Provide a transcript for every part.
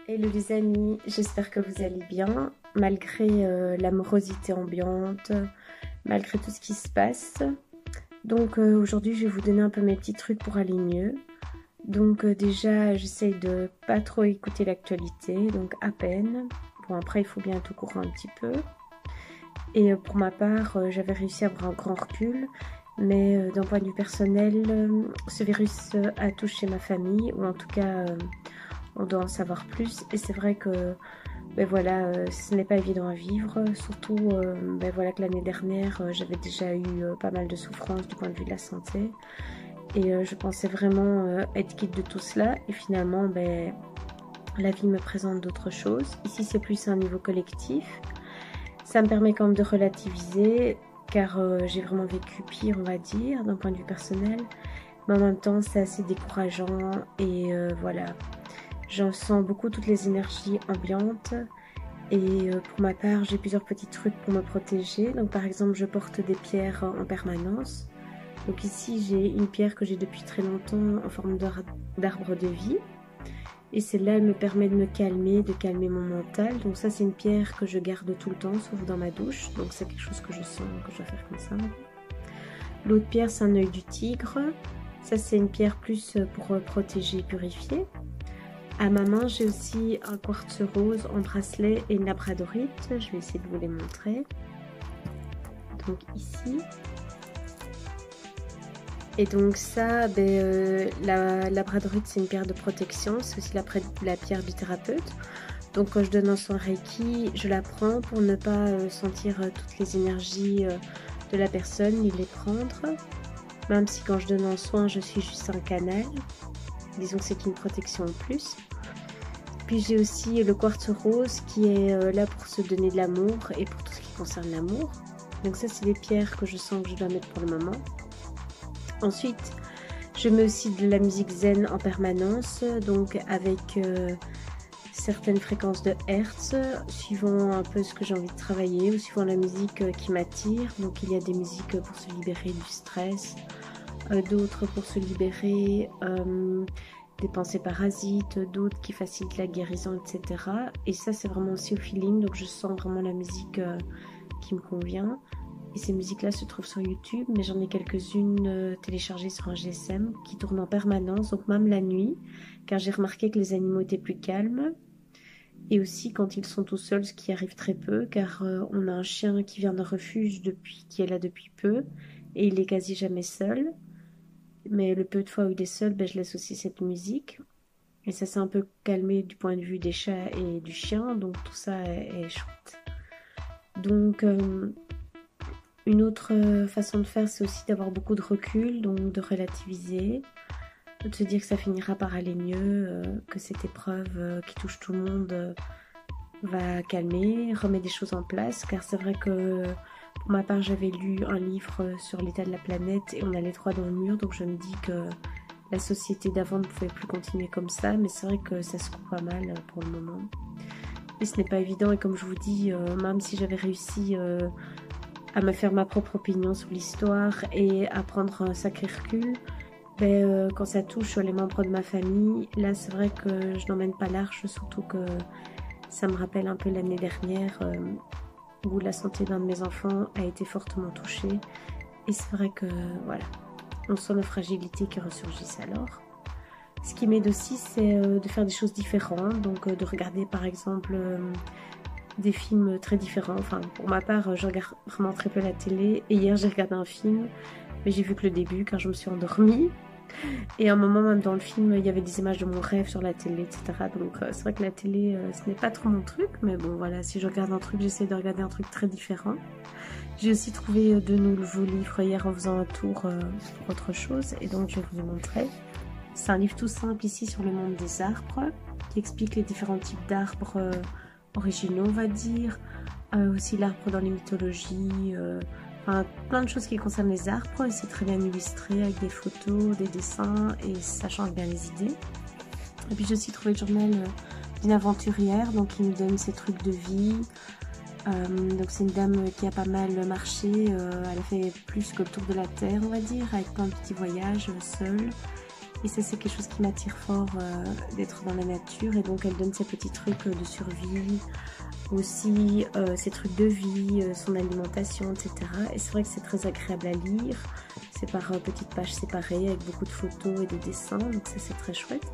Hello les amis, j'espère que vous allez bien, malgré la morosité ambiante, malgré tout ce qui se passe. Donc aujourd'hui je vais vous donner un peu mes petits trucs pour aller mieux. Donc déjà j'essaye de pas trop écouter l'actualité, donc à peine. Bon après il faut bien être au courant un petit peu. Et pour ma part j'avais réussi à avoir un grand recul. Mais d'un point de vue personnel, ce virus a touché ma famille, ou en tout cas on doit en savoir plus. Et c'est vrai que ben voilà, ce n'est pas évident à vivre, surtout ben voilà, que l'année dernière j'avais déjà eu pas mal de souffrances du point de vue de la santé. Et je pensais vraiment être quitte de tout cela. Et finalement, ben, la vie me présente d'autres choses. Ici c'est plus un niveau collectif. Ça me permet quand même de relativiser, car j'ai vraiment vécu pire, on va dire, d'un point de vue personnel. Mais en même temps, c'est assez décourageant et voilà. J'en sens beaucoup toutes les énergies ambiantes. Et pour ma part, j'ai plusieurs petits trucs pour me protéger. Donc par exemple, je porte des pierres en permanence. Donc ici, j'ai une pierre que j'ai depuis très longtemps en forme d'arbre de vie. Et celle-là, elle me permet de me calmer, de calmer mon mental. Donc ça, c'est une pierre que je garde tout le temps, sauf dans ma douche. Donc c'est quelque chose que je sens que je dois faire comme ça. L'autre pierre, c'est un œil du tigre. Ça, c'est une pierre plus pour protéger et purifier. À ma main, j'ai aussi un quartz rose en bracelet et une labradorite. Je vais essayer de vous les montrer. Donc ici. Et donc ça, ben, la labradorite, c'est une pierre de protection. C'est aussi la pierre du thérapeute. Donc quand je donne un soin Reiki, je la prends pour ne pas sentir toutes les énergies de la personne, ni les prendre. Même si quand je donne un soin, je suis juste un canal. Disons que c'est une protection en plus. Puis j'ai aussi le quartz rose qui est là pour se donner de l'amour et pour tout ce qui concerne l'amour. Donc ça, c'est des pierres que je sens que je dois mettre pour le moment. Ensuite, je mets aussi de la musique zen en permanence, donc avec certaines fréquences de Hertz, suivant un peu ce que j'ai envie de travailler ou suivant la musique qui m'attire. Donc il y a des musiques pour se libérer du stress, d'autres pour se libérer des pensées parasites, d'autres qui facilitent la guérison, etc. Et ça, c'est vraiment aussi au feeling, donc je sens vraiment la musique qui me convient. Et ces musiques-là se trouvent sur YouTube, mais j'en ai quelques-unes téléchargées sur un GSM qui tournent en permanence, donc même la nuit, car j'ai remarqué que les animaux étaient plus calmes. Et aussi quand ils sont tout seuls, ce qui arrive très peu, car on a un chien qui vient d'un refuge qui est là depuis peu, et il est quasi jamais seul. Mais le peu de fois où il est seul, ben, je laisse aussi cette musique. Et ça s'est un peu calmé du point de vue des chats et du chien, donc tout ça est chouette. Donc une autre façon de faire, c'est aussi d'avoir beaucoup de recul, donc de relativiser, de se dire que ça finira par aller mieux, que cette épreuve qui touche tout le monde va calmer, remettre des choses en place, car c'est vrai que pour ma part, j'avais lu un livre sur l'état de la planète et on allait droit dans le mur, donc je me dis que la société d'avant ne pouvait plus continuer comme ça, mais c'est vrai que ça se coupe pas mal pour le moment. Et ce n'est pas évident, et comme je vous dis, même si j'avais réussi à me faire ma propre opinion sur l'histoire et à prendre un sacré recul, ben, quand ça touche les membres de ma famille, là c'est vrai que je n'emmène pas large, surtout que ça me rappelle un peu l'année dernière où la santé d'un de mes enfants a été fortement touchée. Et c'est vrai que voilà, on sent nos fragilités qui ressurgissent alors. Ce qui m'aide aussi, c'est de faire des choses différentes, donc de regarder par exemple des films très différents. Enfin, pour ma part, je regarde vraiment très peu la télé. Et hier, j'ai regardé un film, mais j'ai vu que le début, car je me suis endormie. Et à un moment, même dans le film, il y avait des images de mon rêve sur la télé, etc. Donc c'est vrai que la télé, ce n'est pas trop mon truc. Mais bon, voilà, si je regarde un truc, j'essaie de regarder un truc très différent. J'ai aussi trouvé de nouveaux livres hier en faisant un tour pour autre chose. Et donc, je vais vous les montrer. C'est un livre tout simple ici sur le monde des arbres, qui explique les différents types d'arbres originaux, on va dire. Aussi l'arbre dans les mythologies. Enfin, plein de choses qui concernent les arbres, et c'est très bien illustré avec des photos, des dessins, et ça change bien les idées. Et puis j'ai aussi trouvé le journal d'une aventurière, donc qui nous donne ses trucs de vie. Donc c'est une dame qui a pas mal marché, elle a fait plus que le tour de la terre, on va dire, avec plein de petits voyages seule. Et ça, c'est quelque chose qui m'attire fort, d'être dans la nature. Et donc, elle donne ses petits trucs de survie, aussi ses trucs de vie, son alimentation, etc. Et c'est vrai que c'est très agréable à lire. C'est par petites pages séparées avec beaucoup de photos et de dessins. Donc ça, c'est très chouette.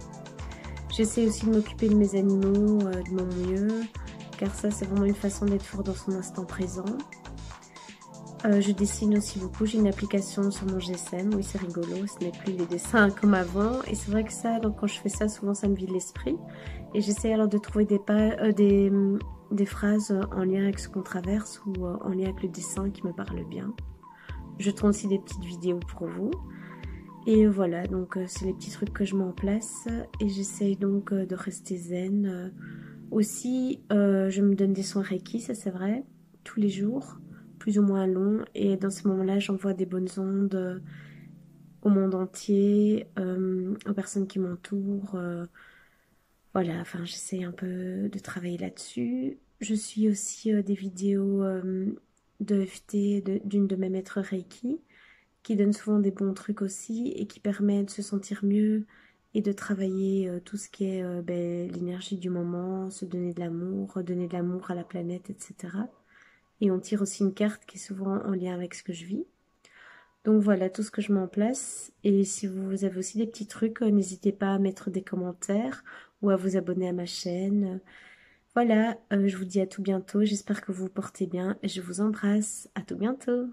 J'essaie aussi de m'occuper de mes animaux de mon mieux. Car ça, c'est vraiment une façon d'être fort dans son instant présent. Je dessine aussi beaucoup, j'ai une application sur mon GSM, oui c'est rigolo, ce n'est plus les dessins comme avant, et c'est vrai que ça, donc quand je fais ça, souvent ça me vide l'esprit, et j'essaie alors de trouver des phrases en lien avec ce qu'on traverse, ou en lien avec le dessin qui me parle bien. Je tourne aussi des petites vidéos pour vous, et voilà, donc c'est les petits trucs que je mets en place, et j'essaye donc de rester zen. Aussi, je me donne des soins Reiki, ça c'est vrai, tous les jours, plus ou moins longs, et dans ce moment-là, j'envoie des bonnes ondes au monde entier, aux personnes qui m'entourent. Voilà, enfin, j'essaie un peu de travailler là-dessus. Je suis aussi des vidéos de FT d'une de mes maîtres Reiki, qui donne souvent des bons trucs aussi, et qui permet de se sentir mieux, et de travailler tout ce qui est l'énergie du moment, se donner de l'amour, redonner de l'amour à la planète, etc. Et on tire aussi une carte qui est souvent en lien avec ce que je vis. Donc voilà tout ce que je mets en place. Et si vous avez aussi des petits trucs, n'hésitez pas à mettre des commentaires ou à vous abonner à ma chaîne. Voilà, je vous dis à tout bientôt. J'espère que vous vous portez bien et je vous embrasse. À tout bientôt.